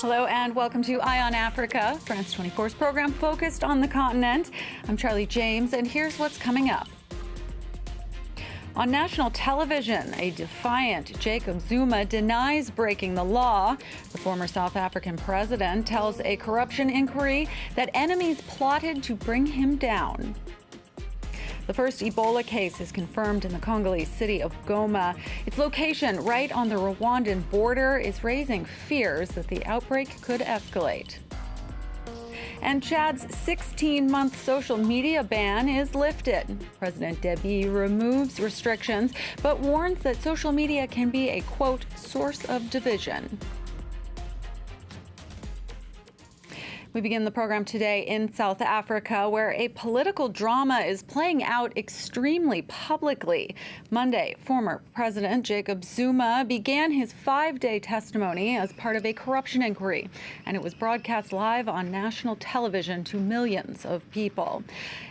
Hello and welcome to Eye on Africa, France 24's program focused on the continent. I'm Charlie James, and here's what's coming up. On national television, a defiant Jacob Zuma denies breaking the law. The former South African president tells a corruption inquiry that enemies plotted to bring him down. The first Ebola case is confirmed in the Congolese city of Goma. Its location right on the Rwandan border is raising fears that the outbreak could escalate. And Chad's 16-month social media ban is lifted. President Deby removes restrictions, but warns that social media can be a, quote, source of division. We begin the program today in South Africa, where a political drama is playing out extremely publicly. Monday, former President Jacob Zuma began his 5-day testimony as part of a corruption inquiry, and it was broadcast live on national television to millions of people.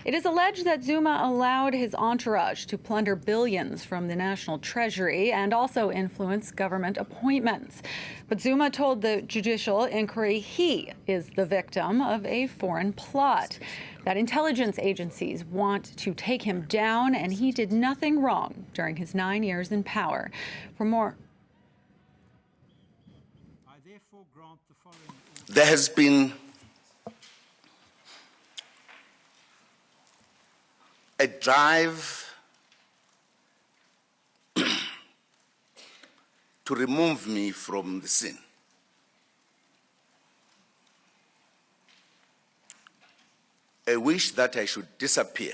It is alleged that Zuma allowed his entourage to plunder billions from the national treasury and also influence government appointments. But Zuma told the judicial inquiry he is the victim of a foreign plot, that intelligence agencies want to take him down, and he did nothing wrong during his 9 years in power. For more, there has been a drive to remove me from the scene. A wish that I should disappear.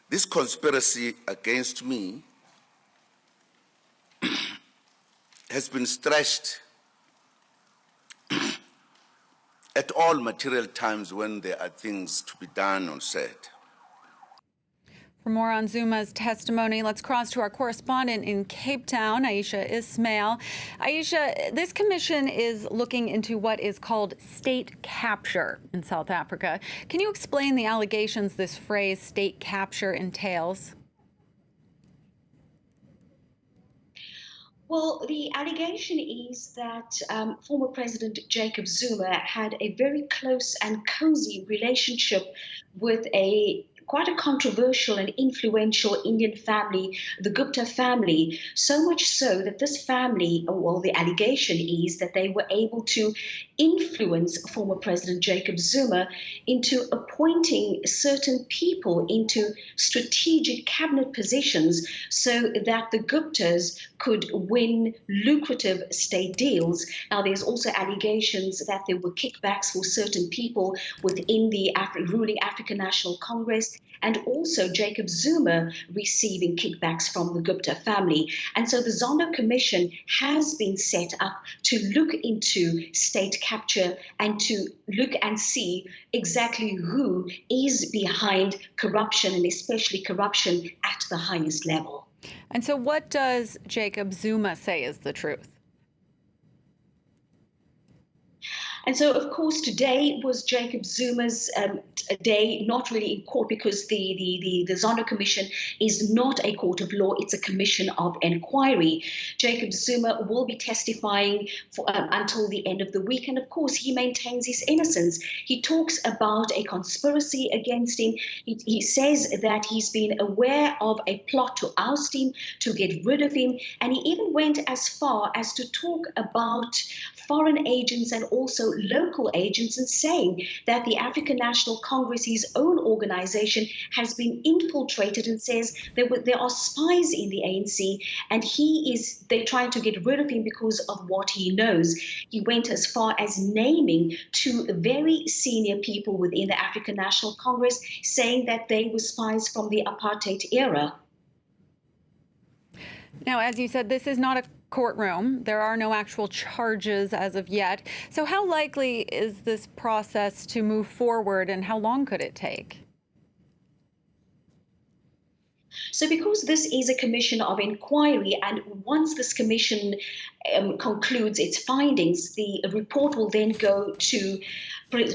This conspiracy against me has been stretched at all material times when there are things to be done or said. For more on Zuma's testimony, let's cross to our correspondent in Cape Town, Aisha Ismail. Aisha, this commission is looking into what is called state capture in South Africa. Can you explain the allegations this phrase state capture entails? Well, the allegation is that former President Jacob Zuma had a very close and cozy relationship with quite a controversial and influential Indian family, the Gupta family, so much so that this family, well, the allegation is that they were able to influence former President Jacob Zuma into appointing certain people into strategic cabinet positions so that the Guptas could win lucrative state deals. Now, there's also allegations that there were kickbacks for certain people within the ruling African National Congress, and also Jacob Zuma receiving kickbacks from the Gupta family. And so the Zondo Commission has been set up to look into state capture and to look and see exactly who is behind corruption, and especially corruption at the highest level. And so what does Jacob Zuma say is the truth? And so, of course, today was Jacob Zuma's day, not really in court, because the Zondo Commission is not a court of law. It's a commission of inquiry. Jacob Zuma will be testifying until the end of the week. And, of course, he maintains his innocence. He talks about a conspiracy against him. He says that he's been aware of a plot to oust him, to get rid of him. And he even went as far as to talk about foreign agents and also local agents, and saying that the African National Congress, his own organization, has been infiltrated, and says there are spies in the ANC, and they're trying to get rid of him because of what he knows. He went as far as naming 2 very senior people within the African National Congress, saying that they were spies from the apartheid era. Now, as you said, this is not a courtroom. There are no actual charges as of yet. So how likely is this process to move forward, and how long could it take? So because this is a commission of inquiry, and once this commission concludes its findings, the report will then go to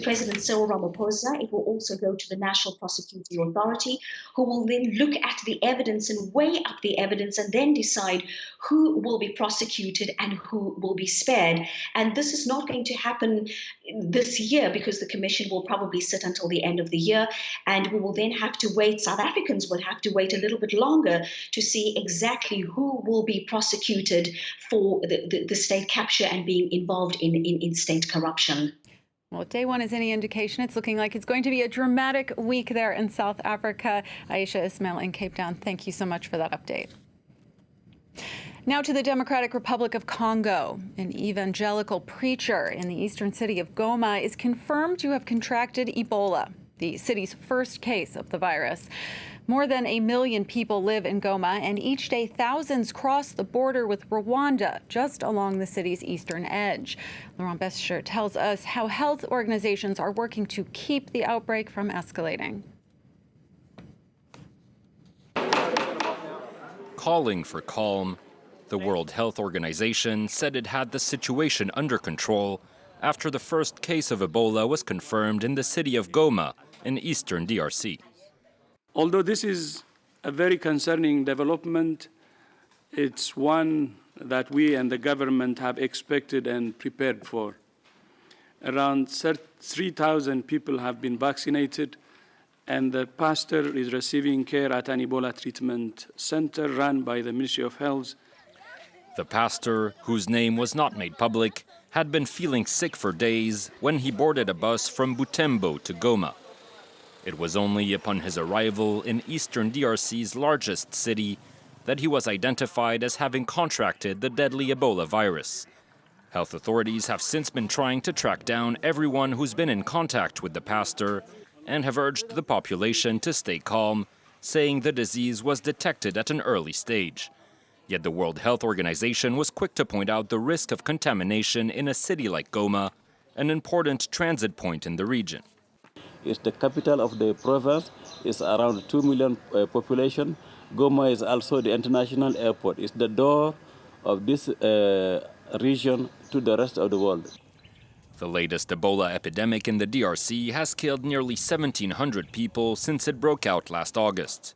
President Cyril Ramaphosa. It will also go to the National Prosecuting Authority, who will then look at the evidence and weigh up the evidence and then decide who will be prosecuted and who will be spared. And this is not going to happen this year because the Commission will probably sit until the end of the year, and we will then have to wait. South Africans will have to wait a little bit longer to see exactly who will be prosecuted for the state capture and being involved in state corruption. Well, if day one is any indication, it's looking like it's going to be a dramatic week there in South Africa. Aisha Ismail in Cape Town, thank you so much for that update. Now to the Democratic Republic of Congo. An evangelical preacher in the eastern city of Goma is confirmed to have contracted Ebola, the city's first case of the virus. More than 1 million people live in Goma, and each day thousands cross the border with Rwanda, just along the city's eastern edge. Laurent Bescher tells us how health organizations are working to keep the outbreak from escalating. Calling for calm, the World Health Organization said it had the situation under control after the first case of Ebola was confirmed in the city of Goma in eastern DRC. Although this is a very concerning development, it's one that we and the government have expected and prepared for. Around 3,000 people have been vaccinated, and the pastor is receiving care at an Ebola treatment center run by the Ministry of Health. The pastor, whose name was not made public, had been feeling sick for days when he boarded a bus from Butembo to Goma. It was only upon his arrival in eastern DRC's largest city that he was identified as having contracted the deadly Ebola virus. Health authorities have since been trying to track down everyone who's been in contact with the pastor and have urged the population to stay calm, saying the disease was detected at an early stage. Yet the World Health Organization was quick to point out the risk of contamination in a city like Goma, an important transit point in the region. It's the capital of the province. It's around 2 million population. Goma is also the international airport. It's the door of this region to the rest of the world. The latest Ebola epidemic in the DRC has killed nearly 1,700 people since it broke out last August.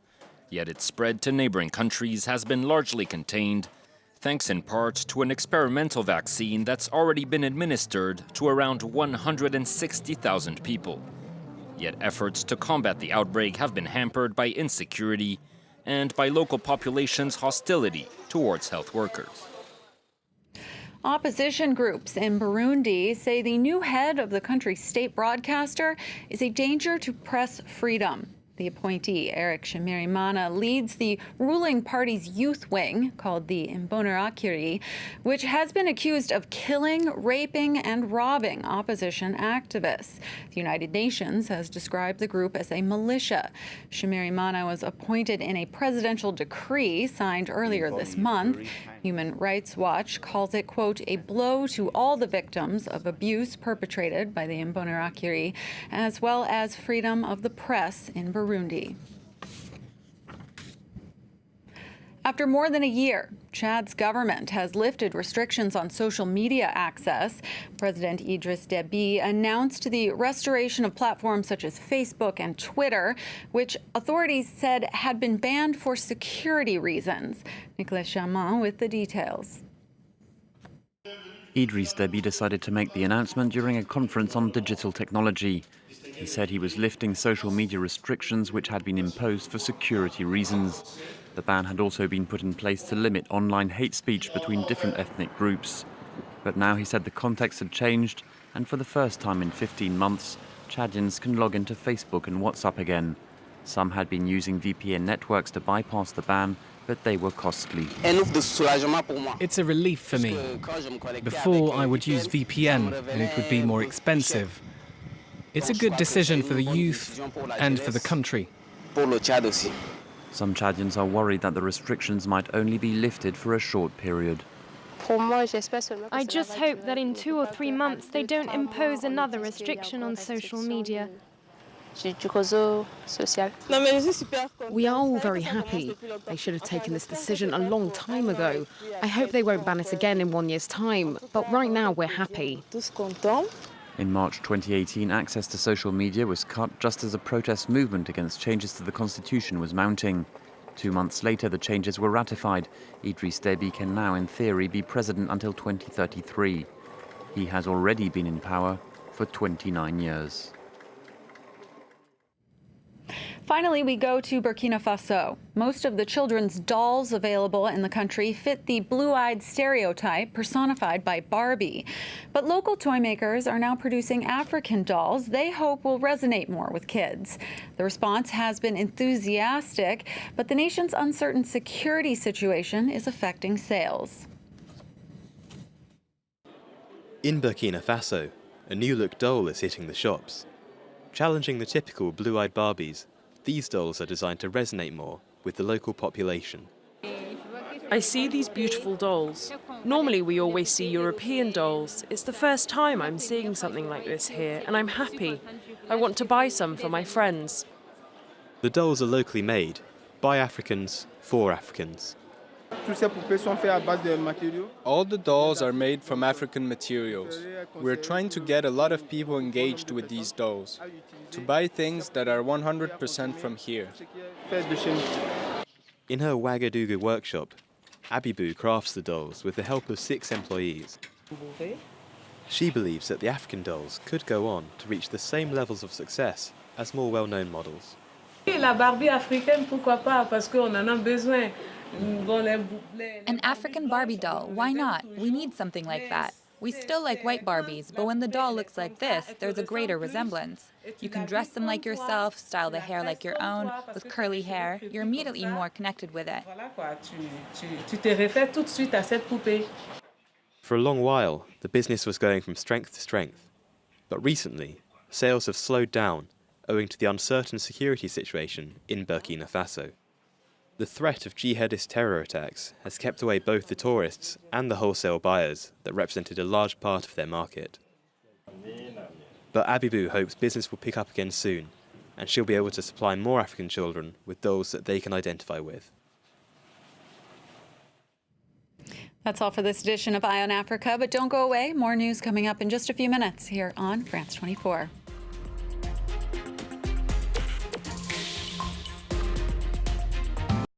Yet its spread to neighboring countries has been largely contained, thanks in part to an experimental vaccine that's already been administered to around 160,000 people. Yet efforts to combat the outbreak have been hampered by insecurity and by local populations' hostility towards health workers. Opposition groups in Burundi say the new head of the country's state broadcaster is a danger to press freedom. The appointee, Eric Shimirimana, leads the ruling party's youth wing, called the Imbonerakure, which has been accused of killing, raping, and robbing opposition activists. The United Nations has described the group as a militia. Shimirimana was appointed in a presidential decree signed earlier this month. Human Rights Watch calls it, quote, a blow to all the victims of abuse perpetrated by the Imbonerakure, as well as freedom of the press in Burundi. After more than a year, Chad's government has lifted restrictions on social media access. President Idriss Déby announced the restoration of platforms such as Facebook and Twitter, which authorities said had been banned for security reasons. Nicolas Chaman with the details. Idriss Déby decided to make the announcement during a conference on digital technology. He said he was lifting social media restrictions which had been imposed for security reasons. The ban had also been put in place to limit online hate speech between different ethnic groups. But now he said the context had changed, and for the first time in 15 months, Chadians can log into Facebook and WhatsApp again. Some had been using VPN networks to bypass the ban, but they were costly. It's a relief for me. Before, I would use VPN, and it would be more expensive. It's a good decision for the youth and for the country. Some Chadians are worried that the restrictions might only be lifted for a short period. I just hope that in 2 or 3 months they don't impose another restriction on social media. We are all very happy. They should have taken this decision a long time ago. I hope they won't ban it again in 1 year's time, but right now we're happy. In March 2018, access to social media was cut just as a protest movement against changes to the constitution was mounting. 2 months later, the changes were ratified. Idriss Déby can now, in theory, be president until 2033. He has already been in power for 29 years. Finally, we go to Burkina Faso. Most of the children's dolls available in the country fit the blue-eyed stereotype personified by Barbie. But local toy makers are now producing African dolls they hope will resonate more with kids. The response has been enthusiastic, but the nation's uncertain security situation is affecting sales. In Burkina Faso, a new-look doll is hitting the shops. Challenging the typical blue-eyed Barbies, these dolls are designed to resonate more with the local population. I see these beautiful dolls. Normally we always see European dolls. It's the first time I'm seeing something like this here, and I'm happy. I want to buy some for my friends. The dolls are locally made, by Africans, for Africans. All the dolls are made from African materials. We're trying to get a lot of people engaged with these dolls, to buy things that are 100% from here. In her Ouagadougou workshop, Abibou crafts the dolls with the help of 6 employees. She believes that the African dolls could go on to reach the same levels of success as more well-known models. La Barbie africaine, pourquoi pas, parce qu'on en a besoin. An African Barbie doll, why not? We need something like that. We still like white Barbies, but when the doll looks like this, there's a greater resemblance. You can dress them like yourself, style the hair like your own, with curly hair. You're immediately more connected with it. For a long while, the business was going from strength to strength. But recently, sales have slowed down owing to the uncertain security situation in Burkina Faso. The threat of jihadist terror attacks has kept away both the tourists and the wholesale buyers that represented a large part of their market. But Abibou hopes business will pick up again soon, and she'll be able to supply more African children with dolls that they can identify with. That's all for this edition of Eye on Africa, but don't go away. More news coming up in just a few minutes here on France 24.